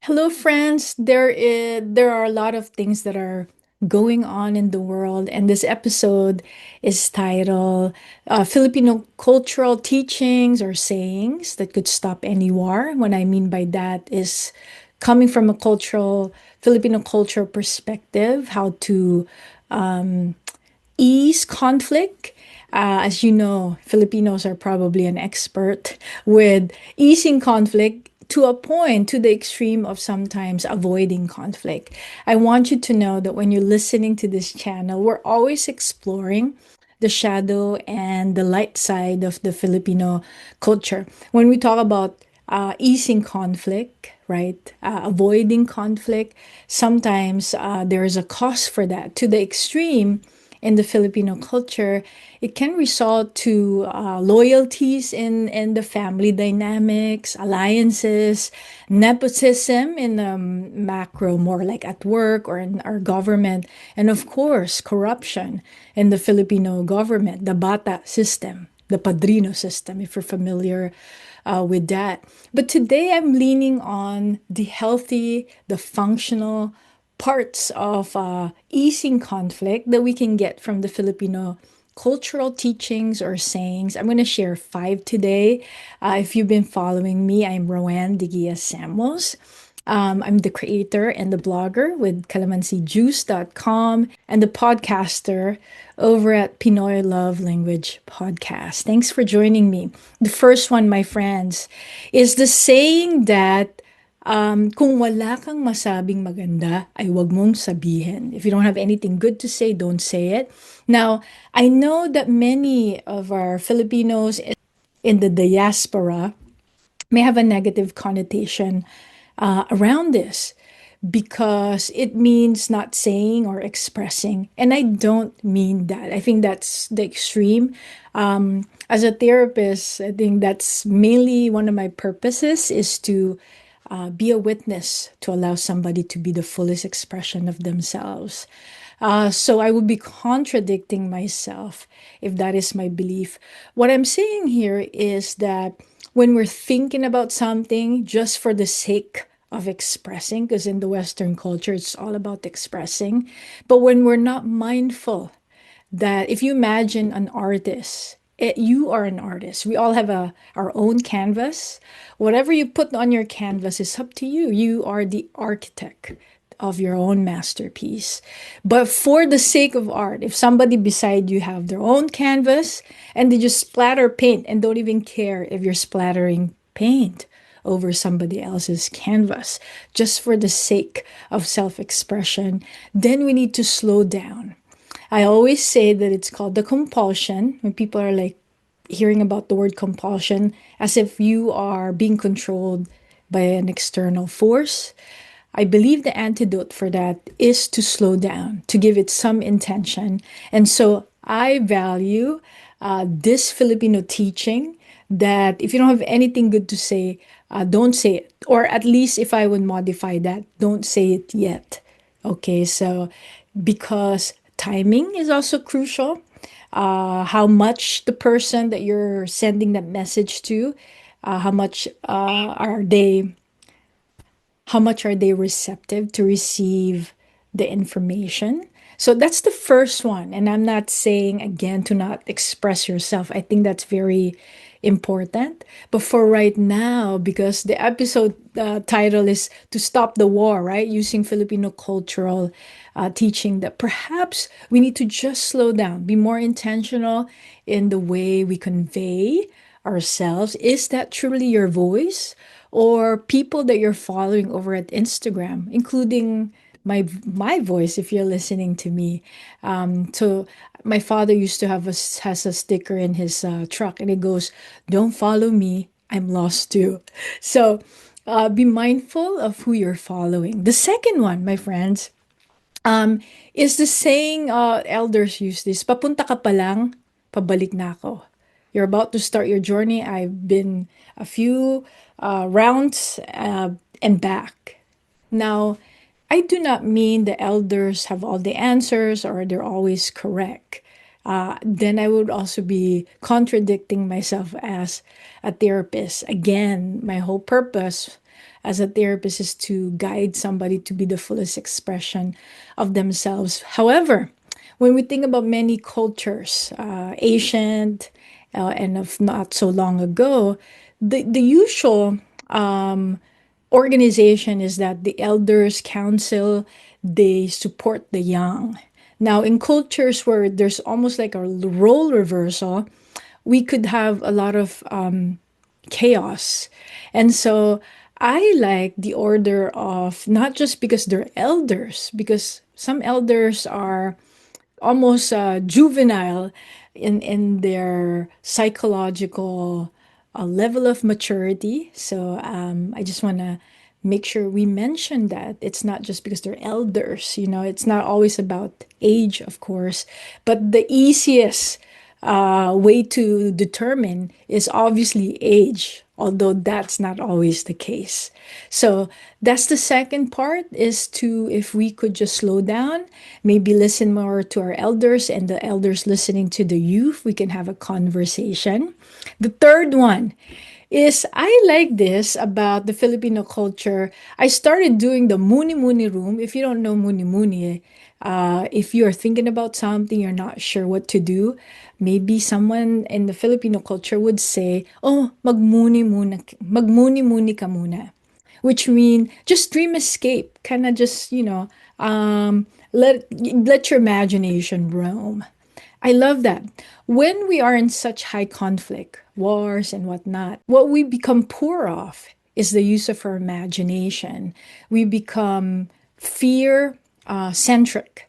Hello, friends. There are a lot of things that are going on in the world, and this episode is titled "Filipino Cultural Teachings or Sayings That Could Stop Any War." What I mean by that is coming from a cultural Filipino cultural perspective, how to ease conflict. As you know, Filipinos are probably an expert with easing conflict to a point, to the extreme of sometimes avoiding conflict. I want you to know that when you're listening to this channel, we're always exploring the shadow and the light side of the Filipino culture. When we talk about easing conflict, right? Avoiding conflict, sometimes there is a cost for that to the extreme in the Filipino culture. It can result to loyalties in the family dynamics, alliances, nepotism in the macro, more like at work or in our government, and of course, corruption in the Filipino government, the bata system, the padrino system, if you're familiar with that. But today I'm leaning on the healthy, the functional parts of easing conflict that we can get from the Filipino cultural teachings or sayings. I'm going to share five today. If you've been following me, I'm Roanne Samos. I'm the creator and the blogger with calamansijuice.com and the podcaster over at Pinoy Love Language Podcast. Thanks for joining me. The first one, my friends, is the saying that kung wala kang masabing maganda, ay wag mong sabihin. If you don't have anything good to say, don't say it. Now, I know that many of our Filipinos in the diaspora may have a negative connotation around this because it means not saying or expressing. And I don't mean that. I think that's the extreme. As a therapist, I think that's mainly one of my purposes is to be a witness to allow somebody to be the fullest expression of themselves. So I would be contradicting myself if that is my belief. What I'm saying here is that when we're thinking about something just for the sake of expressing, because in the Western culture, it's all about expressing, but when we're not mindful that if you imagine an artist, you are an artist. We all have our own canvas. Whatever you put on your canvas is up to you. You are the architect of your own masterpiece. But for the sake of art, if somebody beside you have their own canvas and they just splatter paint and don't even care if you're splattering paint over somebody else's canvas, just for the sake of self-expression, then we need to slow down. I always say that it's called the compulsion when people are like hearing about the word compulsion as if you are being controlled by an external force. I believe the antidote for that is to slow down, to give it some intention. And so I value this Filipino teaching that if you don't have anything good to say, don't say it. Or at least if I would modify that, don't say it yet. Okay, so because timing is also crucial. How much the person that you're sending that message to, how much how much are they receptive to receive the information? So that's the first one. And I'm not saying again to not express yourself. I think that's very important. But for right now, because the episode title is To Stop the War, right? Using Filipino cultural teaching, that perhaps we need to just slow down, be more intentional in the way we convey ourselves. Is that truly your voice? Or people that you're following over at Instagram, including my voice if you're listening to me. So my father used to have has a sticker in his truck, and it goes, "Don't follow me, I'm lost too." So be mindful of who you're following. The second one, my friends, is the saying elders use this, papunta ka pa lang, pabalik na ako. You're about to start your journey. I've been a few rounds and back. Now, I do not mean the elders have all the answers or they're always correct. Then I would also be contradicting myself as a therapist. Again, my whole purpose as a therapist is to guide somebody to be the fullest expression of themselves. However, when we think about many cultures, ancient and of not so long ago, the usual organization is that the elders council, they support the young. Now in cultures where there's almost like a role reversal, we could have a lot of chaos. And so I like the order of, not just because they're elders, because some elders are almost juvenile in their psychological level of maturity. So I just want to make sure we mention that it's not just because they're elders. It's not always about age, of course, but the easiest way to determine is obviously age, although that's not always the case. So that's the second part, is to, if we could just slow down, maybe listen more to our elders, and the elders listening to the youth, we can have a conversation. The third one is, I like this about the Filipino culture. I started doing the Muni Muni room. If you don't know Muni Muni, if you're thinking about something, you're not sure what to do, maybe someone in the Filipino culture would say, oh, magmuni muni ka muna, which mean just dream escape, kind of just, let your imagination roam. I love that. When we are in such high conflict, wars and whatnot, what we become poor of is the use of our imagination. We become fear centric.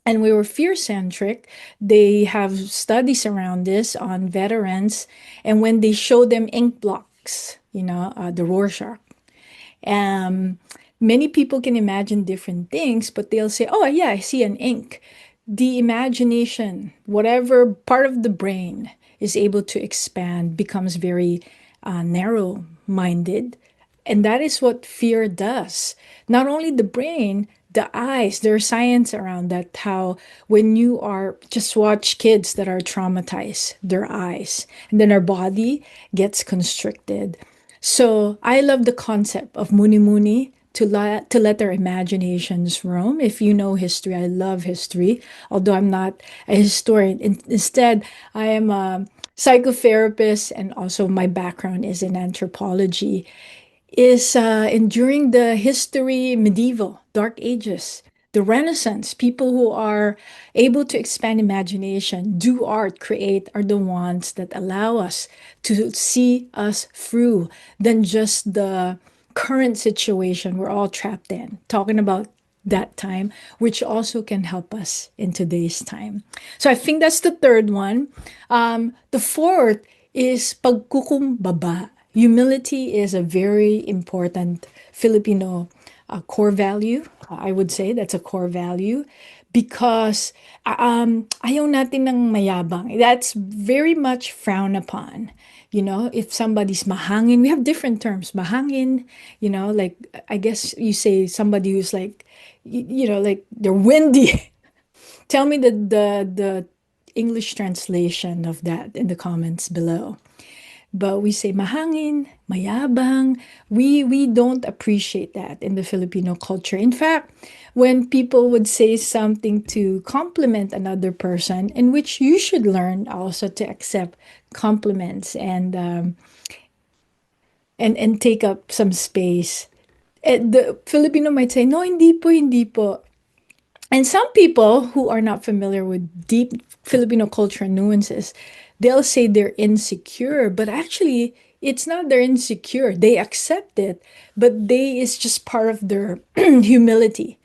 And we were fear centric. They have studies around this on veterans. And when they show them ink blocks, the Rorschach, um, many people can imagine different things, but they'll say, oh, yeah, I see an ink. The imagination, whatever part of the brain is able to expand, becomes very narrow minded. And that is what fear does. Not only the brain, the eyes, there's science around that, how when you are, just watch kids that are traumatized, their eyes, and then our body gets constricted. So I love the concept of muni muni, to let their imaginations roam. If you know history, I love history, although I'm not a historian. Instead, I am a psychotherapist, and also my background is in anthropology. Is enduring the history, medieval, dark ages, the Renaissance, people who are able to expand imagination, do art, create, are the ones that allow us to see us through than just the current situation we're all trapped in. Talking about that time, which also can help us in today's time. So I think that's the third one. The fourth is pagkukumbaba. Humility is a very important Filipino core value. I would say that's a core value, because ayaw natin ng mayabang. That's very much frowned upon. If somebody's mahangin, we have different terms. Mahangin, like, I guess you say somebody who's like, like they're windy. Tell me the English translation of that in the comments below. But we say mahangin, mayabang. We don't appreciate that in the Filipino culture. In fact, when people would say something to compliment another person, in which you should learn also to accept compliments, and take up some space. The Filipino might say, no, hindi po, hindi po. And some people who are not familiar with deep Filipino culture nuances, they'll say they're insecure, but actually, it's not they're insecure. They accept it, but it's just part of their humility.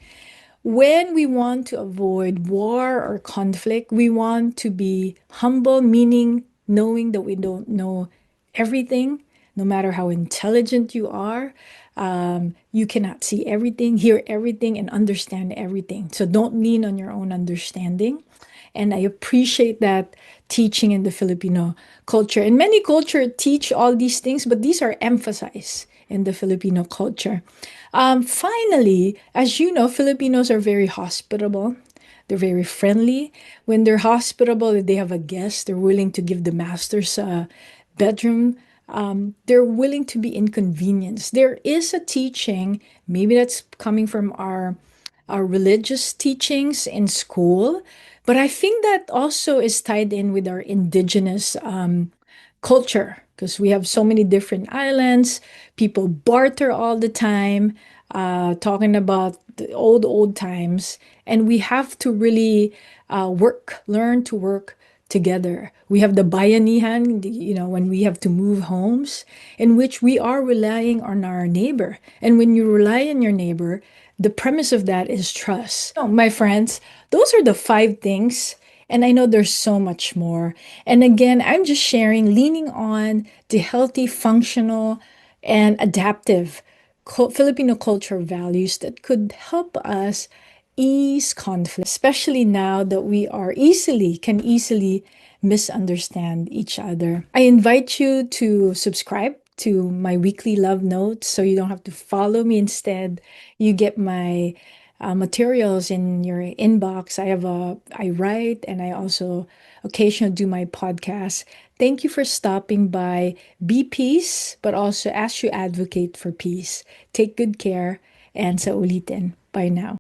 When we want to avoid war or conflict, we want to be humble, meaning knowing that we don't know everything, no matter how intelligent you are. You cannot see everything, hear everything, and understand everything. So don't lean on your own understanding. And I appreciate that teaching in the Filipino culture. And many culture teach all these things, but these are emphasized in the Filipino culture. Finally, as you know, Filipinos are very hospitable. They're very friendly. When they're hospitable, if they have a guest, they're willing to give the masters a bedroom they're willing to be inconvenienced. There is a teaching, maybe that's coming from our religious teachings in school, but I think that also is tied in with our indigenous culture because we have so many different islands. People barter all the time, talking about the old times, and we have to really learn to work together. We have the bayanihan, when we have to move homes, in which we are relying on our neighbor. And when you rely on your neighbor, the premise of that is trust. So, my friends, those are the five things. And I know there's so much more. And again, I'm just sharing, leaning on the healthy, functional, and adaptive Filipino culture values that could help us ease conflict, especially now that we can easily misunderstand each other. I invite you to subscribe to my weekly love notes so you don't have to follow me. Instead, you get my materials in your inbox. I write and I also occasionally do my podcast. Thank you for stopping by. Be peace, but also as you advocate for peace, take good care and sa ulitin. Bye now.